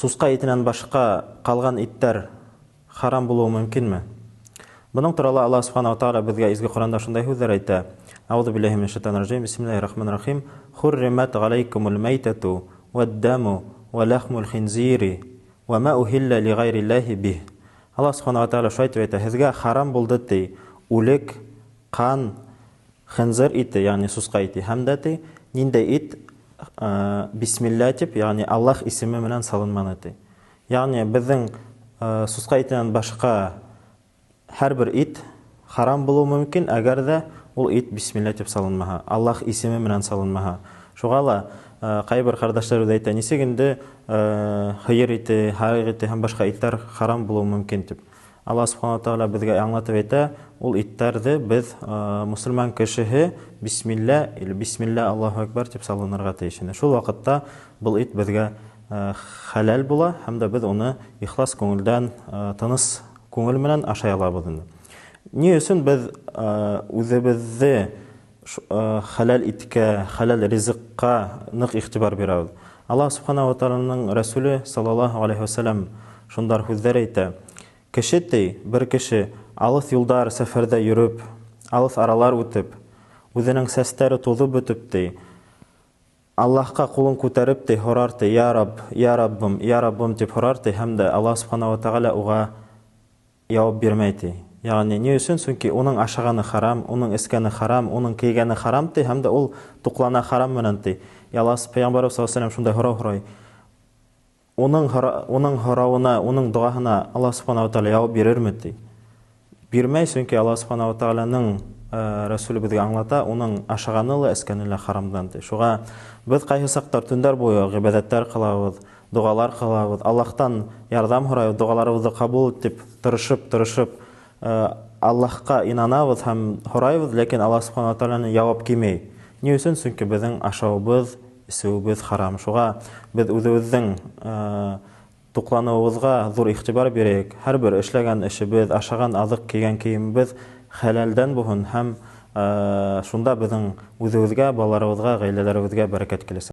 Сусқа етінен башқа қалған иттер харам болуы мөмкинме? Бұның туралы Аллах Субханаһу ва Тааля бізге изге Құранда шундай сүзләр әйтә. Аузу биллаһи минаш шайтанир раҗим. Бисмиллаһир-рахманир-рахим. Хурримат галайкумул майтату вад-даму ва лахмул хинзири ва ма ухилля ли гайриллаһи бих. Аллах Субханаһу ва Тааля шулай әйтә: "Һезгә харам булды ди үлек, қан, хинзир ите, ягъни сусқа ите, һәм дә ди ниндәй ит бисмилла дип, ягъни Аллаһ исеме менән салынманы ди." Ягъни безнең сусқа итеннән башка һәрбер ит харам булуы мөмкин, әгәр дә ул ит бисмилла дип салынмаһа, Аллаһ исеме менән салынмаһа. Шуңа ла кайбер кардәшләр әйтә: "Нисек инде хыйыр ите, харык ите һәм башка иттер харам булуы мөмкин" дип. Аллаһ Субханаһу ва Тааля безгә аңлатып әйтә: "Ул itтерде без мусульман кешеһе бисмилла или бисмилла Аллаһу акбар дип салынырга тиеш. Шул вакытта бул ит безгә халал була һәм дә без уны ихлас күңелдән, тыныс күңел менән ашай алабыз инде. Ни өчен без үзебезне халал иткә, халал ризыкка нык игътибар бирәбез? Аллаһ Субханаһу ва Тааляның Рәсүле саллаллаһу алейхи ва саллям шундар сүзләр әйтә: "Кеше ди, бер кеше алыс юлдар сәфәрдә йөреп, алыс аралар үтеп, үзенең сәстәре тузып бетеп ди, Аллаһка кулын күтәреп ди, һорар ди: 'Я Рабб, я Раббым, я Раббым' дип һорар ди, һәм дә Аллаһ Субханаһу ва Тааля уга җавап бирмәй ди. Ягъни ни өчен? Чөнки уның ашаганы харам, уның эскәне харам, уның кигәне харам ди, һәм дә ул туклана харам менән ди. Аллаһ Пәйгамбәр саллаллаһу алейһи ва саллям шундай һорау. Уның һорауына, уның дуаһына Аллаһ Субханаһу ва Тааля җавап бирерме ди? Бирмәй, чөнки Аллаһ Субханаһу ва Тааляның Рәсүле безгә аңлата, уның ашаганы ла, эскәне ла харамдан ди. Шуңа без кайсы сактар төндәр буе гыйбадәтләр кылабыз, дуалар кылабыз, Аллаһтан ярдәм һорайбыз, дуаларыбызны кабул итеп, тырышып Аллаһка инанабыз һәм һорайбыз, ләкин Аллаһ Субханаһу ва Тааляның җавап килмәй. Ни өчен? Чөнки безнең ашавыбыз, исүбез харам. Шуңа без үзебезнең туклануыбызга зур игътибар бирәйек. Һәрбер эшләгән эшебез, ашаган азык, кигән киемебез халалдан булһын һәм шунда безнең үзебезгә, балаларыбызга, гаиләләребезгә бәрәкәт килсен.